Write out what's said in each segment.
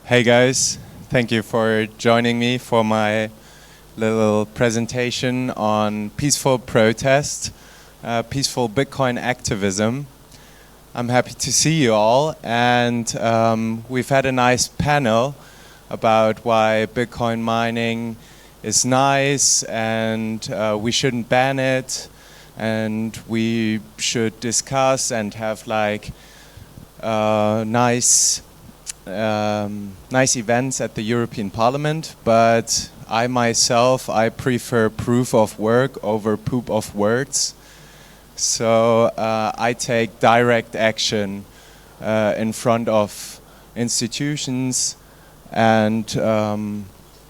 Hey guys, thank you for joining me for my little presentation on peaceful protest, peaceful Bitcoin activism. I'm happy to see you all, and we've had a nice panel about why Bitcoin mining is nice and we shouldn't ban it, and we should discuss and have like nice events at the European Parliament, but I myself, I prefer proof of work over poop of words. So I take direct action in front of institutions and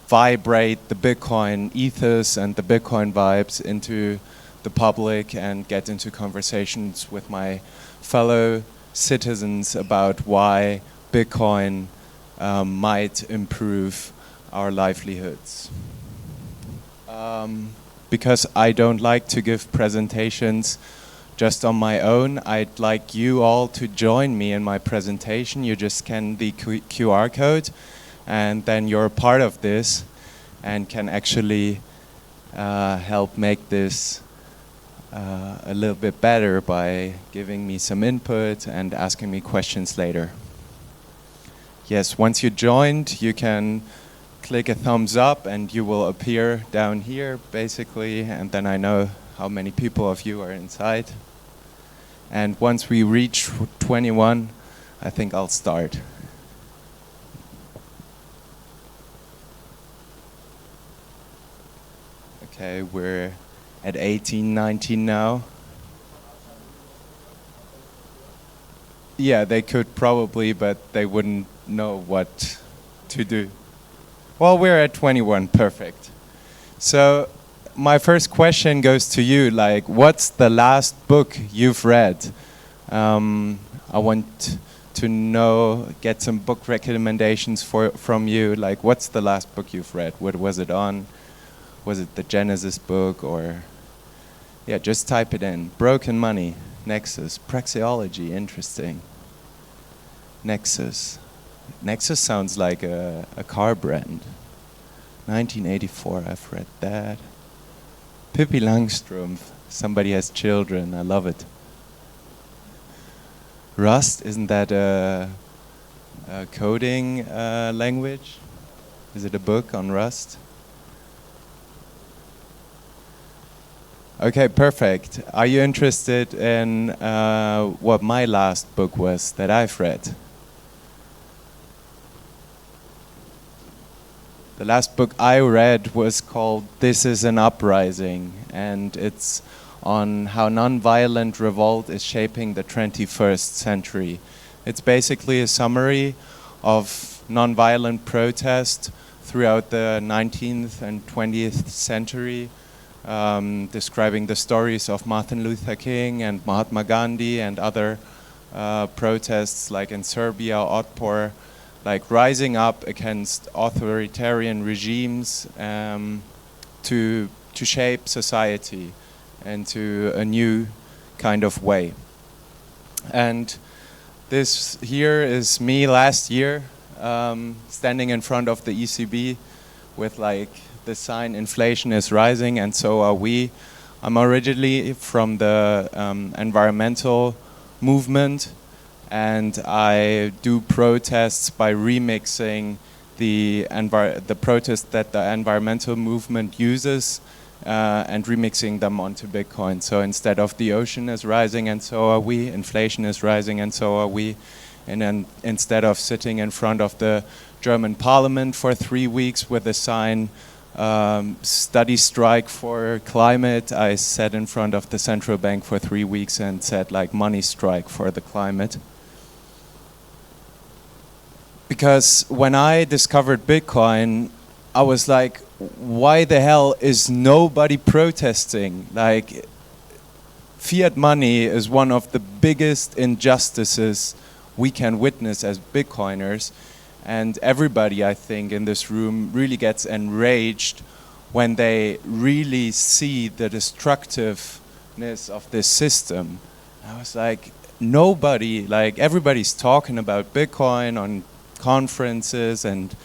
vibrate the Bitcoin ethos and the Bitcoin vibes into the public and get into conversations with my fellow citizens about why Bitcoin might improve our livelihoods. Because I don't like to give presentations just on my own, I'd like you all to join me in my presentation. You just scan the QR code and then you're a part of this and can actually help make this a little bit better by giving me some input and asking me questions later. Yes, once you joined, you can click a thumbs up and you will appear down here, basically, and then I know how many people of you are inside. And once we reach 21, I think I'll start. Okay, we're at 18, 19 now. Yeah, they could probably, but they wouldn't know what to do. Well, we're at 21, perfect. So my first question goes to you, like, what's the last book you've read? I want to know, get some book recommendations from you, like, what's the last book you've read? What was it on? Was it the Genesis book or... Yeah, just type it in. Broken Money, Nexus, Praxeology, interesting. Nexus. Nexus sounds like a car brand. 1984, I've read that. Pippi Langstrumpf, Somebody Has Children, I love it. Rust, isn't that a coding language? Is it a book on Rust? Okay, perfect. Are you interested in what my last book was that I've read? The last book I read was called This Is an Uprising, and it's on how nonviolent revolt is shaping the 21st century. It's basically a summary of nonviolent protest throughout the 19th and 20th century, describing the stories of Martin Luther King and Mahatma Gandhi and other protests like in Serbia, Otpor, like rising up against authoritarian regimes to shape society into a new kind of way. And this here is me last year, standing in front of the ECB with like the sign inflation is rising and so are we. I'm originally from the environmental movement, and I do protests by remixing the protests that the environmental movement uses and remixing them onto Bitcoin. So instead of the ocean is rising and so are we, inflation is rising and so are we, and then instead of sitting in front of the German parliament for 3 weeks with a sign study strike for climate, I sat in front of the central bank for 3 weeks and said like money strike for the climate. Because when I discovered Bitcoin, I was like, why the hell is nobody protesting? Like, fiat money is one of the biggest injustices we can witness as Bitcoiners. And everybody, I think, in this room really gets enraged when they really see the destructiveness of this system. I was like, nobody, like everybody's talking about Bitcoin on conferences and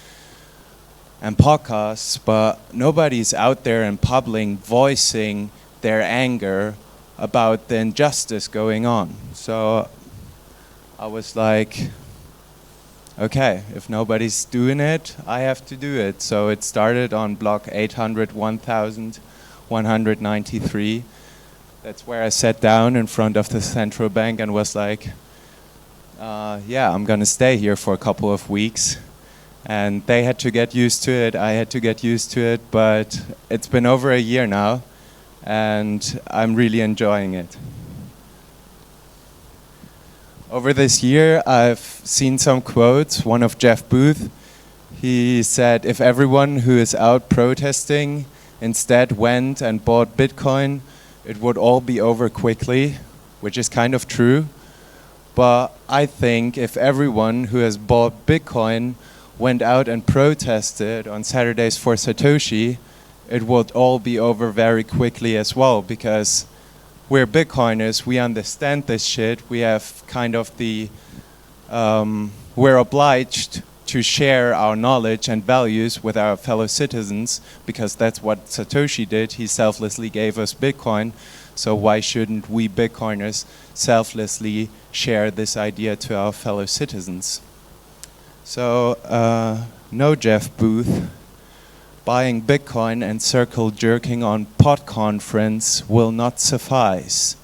podcasts, but nobody's out there in public voicing their anger about the injustice going on. So I was like, okay, if nobody's doing it, I have to do it. So it started on block 800, 1193. That's where I sat down in front of the central bank and was like, yeah, I'm gonna stay here for a couple of weeks. And they had to get used to it, I had to get used to it, but it's been over a year now, and I'm really enjoying it. Over this year, I've seen some quotes. One of Jeff Booth, he said, if everyone who is out protesting instead went and bought Bitcoin, it would all be over quickly, which is kind of true. But I think if everyone who has bought Bitcoin went out and protested on Saturdays for Satoshi, it would all be over very quickly as well, because we're Bitcoiners, we understand this shit, we have kind of the, we're obliged to share our knowledge and values with our fellow citizens, because that's what Satoshi did, he selflessly gave us Bitcoin, so why shouldn't we Bitcoiners selflessly share this idea to our fellow citizens? So, no Jeff Booth, buying Bitcoin and circle jerking on pod conference will not suffice.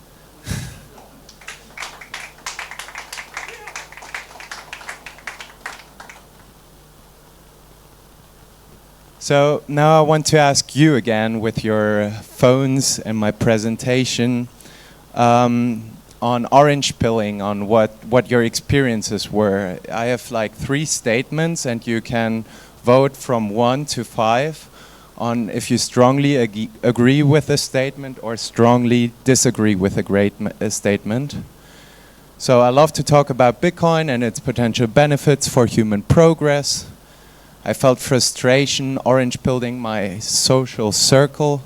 So now I want to ask you again with your phones and my presentation, on orange pilling, on what your experiences were. I have like 3 statements and you can vote from 1 to 5 on if you strongly agree with a statement or strongly disagree with a statement. So I love to talk about Bitcoin and its potential benefits for human progress. I felt frustration orange pilling my social circle.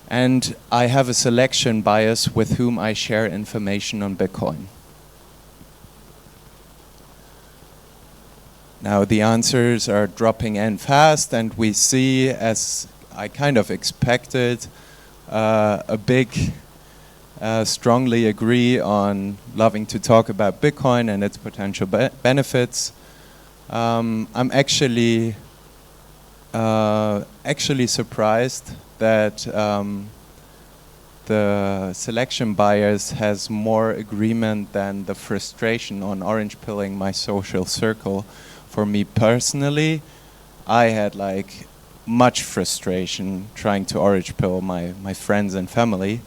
And I have a selection bias with whom I share information on Bitcoin. Now the answers are dropping in fast, and we see, as I kind of expected, a big strongly agree on loving to talk about Bitcoin and its potential benefits. I'm actually surprised that the selection bias has more agreement than the frustration on orange pilling my social circle. For me personally, I had like much frustration trying to orange pill my friends and family.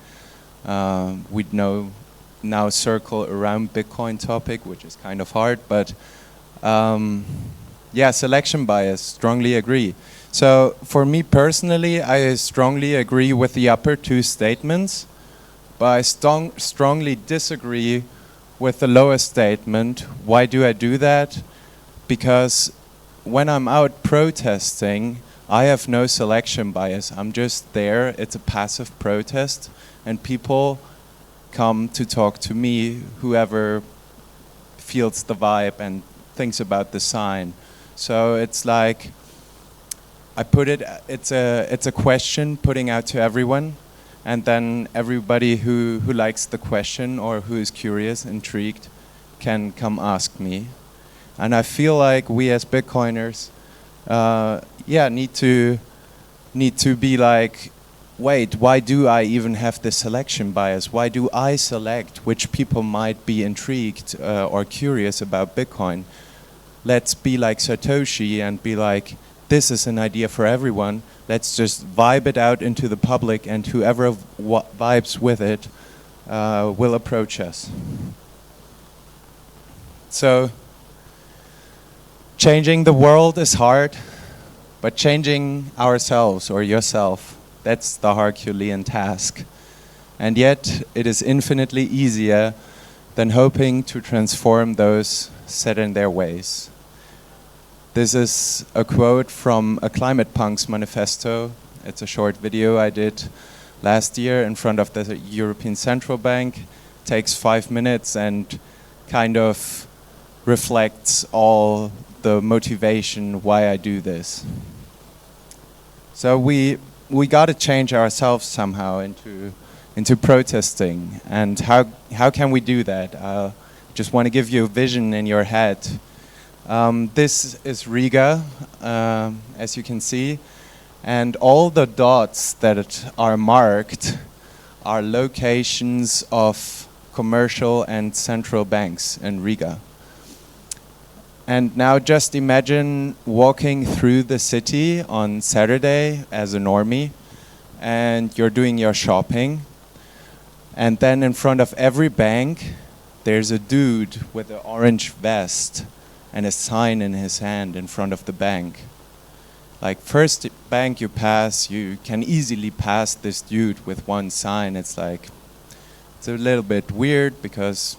We'd now circle around Bitcoin topic, which is kind of hard, but yeah, selection bias, strongly agree. So for me personally, I strongly agree with the upper 2 statements, but I strongly disagree with the lower statement. Why do I do that? Because when I'm out protesting, I have no selection bias. I'm just there, it's a passive protest, and people come to talk to me, whoever feels the vibe and thinks about the sign. So it's like, it's a question putting out to everyone, and then everybody who likes the question or who is curious, intrigued, can come ask me. And I feel like we as Bitcoiners, need to be like, wait, why do I even have this selection bias? Why do I select which people might be intrigued or curious about Bitcoin? Let's be like Satoshi and be like, this is an idea for everyone. Let's just vibe it out into the public, and whoever vibes with it will approach us. So, changing the world is hard, but changing ourselves or yourself, that's the Herculean task. And yet, it is infinitely easier than hoping to transform those set in their ways. This is a quote from a Climate Punks manifesto. It's a short video I did last year in front of the European Central Bank. Takes 5 minutes and kind of reflects all the motivation why I do this. So we got to change ourselves somehow into protesting. And how can we do that? Just want to give you a vision in your head. This is Riga, as you can see, and all the dots that are marked are locations of commercial and central banks in Riga. And now just imagine walking through the city on Saturday as a normie, and you're doing your shopping, and then in front of every bank there's a dude with an orange vest and a sign in his hand in front of the bank. Like, first bank you pass, you can easily pass this dude with one sign. It's like, it's a little bit weird because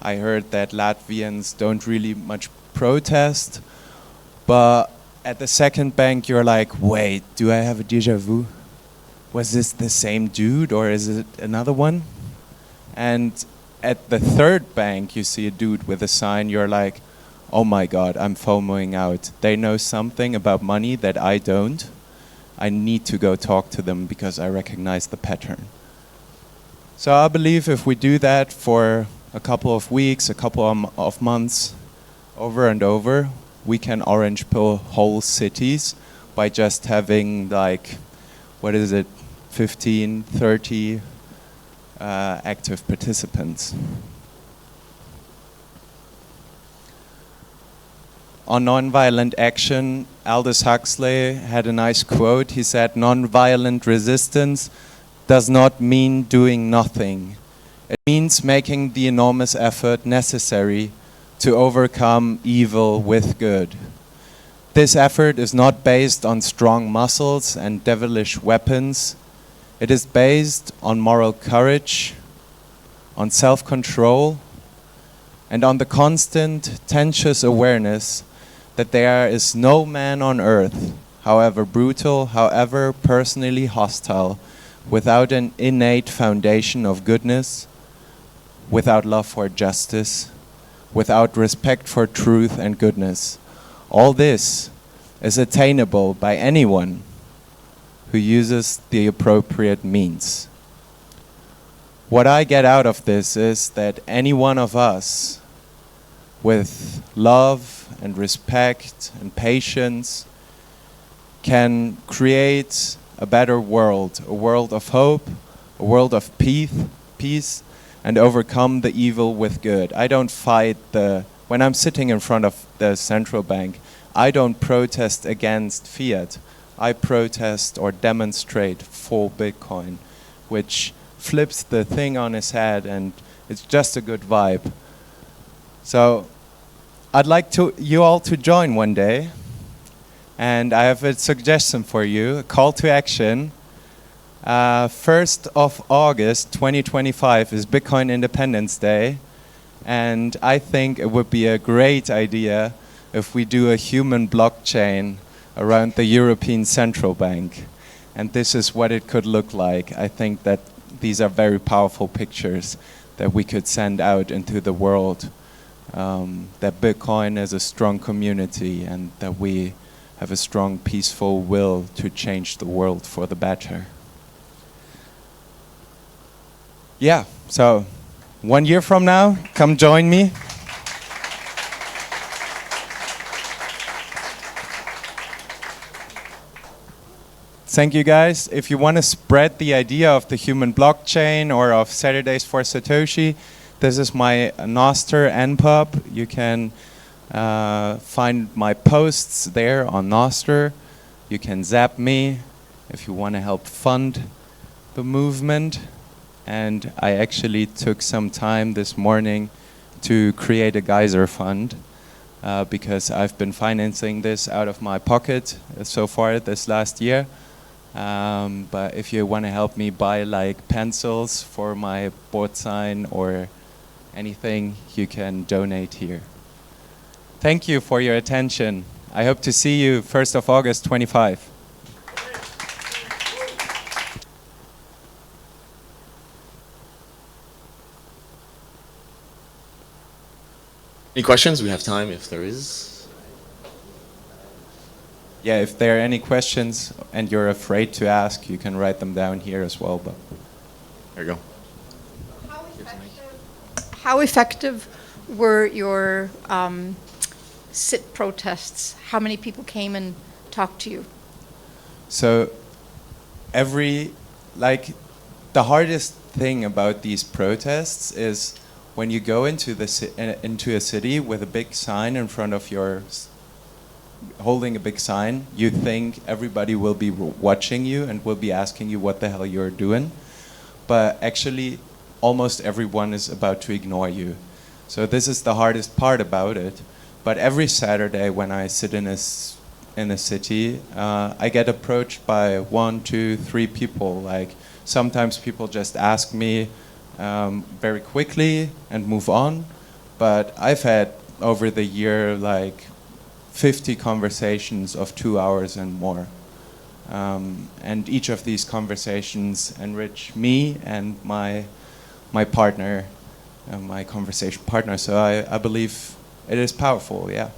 I heard that Latvians don't really much protest, but at the second bank you're like, wait, do I have a déjà vu? Was this the same dude or is it another one? And at the third bank you see a dude with a sign, you're like, oh my god, I'm FOMOing out. They know something about money that I don't. I need to go talk to them because I recognize the pattern. So I believe if we do that for a couple of weeks, a couple of months, over and over, we can orange pill whole cities by just having, like, 15, 30 active participants. On nonviolent action, Aldous Huxley had a nice quote. He said, "Nonviolent resistance does not mean doing nothing. It means making the enormous effort necessary to overcome evil with good. This effort is not based on strong muscles and devilish weapons. It is based on moral courage, on self-control, and on the constant, tenacious awareness that there is no man on earth, however brutal, however personally hostile, without an innate foundation of goodness, without love for justice, without respect for truth and goodness. All this is attainable by anyone who uses the appropriate means." What I get out of this is that any one of us, with love and respect and patience, can create a better world, a world of hope, a world of peace, and overcome the evil with good. I don't fight when I'm sitting in front of the central bank, I don't protest against fiat. I protest or demonstrate for Bitcoin, which flips the thing on its head, and it's just a good vibe. So I'd like you all to join one day, and I have a suggestion for you, a call to action. 1st of August 2025 is Bitcoin Independence Day, and I think it would be a great idea if we do a human blockchain around the European Central Bank. And this is what it could look like. I think that these are very powerful pictures that we could send out into the world, that Bitcoin is a strong community and that we have a strong, peaceful will to change the world for the better. Yeah, so 1 year from now, come join me. Thank you, guys. If you want to spread the idea of the human blockchain or of Saturdays for Satoshi, this is my NOSTR NPub. You can find my posts there on NOSTR. You can zap me if you want to help fund the movement. And I actually took some time this morning to create a geyser fund because I've been financing this out of my pocket so far this last year. But if you want to help me buy like pencils for my board sign or anything, you can donate here. Thank you for your attention. I hope to see you 1st of August 25. Any questions? We have time if there is. yeah, if there are any questions and you're afraid to ask, you can write them down here as well. But There you go. How effective were your sit protests? How many people came and talked to you? so the hardest thing about these protests is when you go into into a city with a big sign in front of holding a big sign, you think everybody will be watching you and will be asking you what the hell you're doing. But actually, almost everyone is about to ignore you. So this is the hardest part about it. But every Saturday when I sit in a city, I get approached by 1, 2, 3 people. Like sometimes people just ask me very quickly and move on. But I've had over the year like 50 conversations of 2 hours and more. And each of these conversations enrich me and my partner, my conversation partner. So I believe it is powerful, yeah.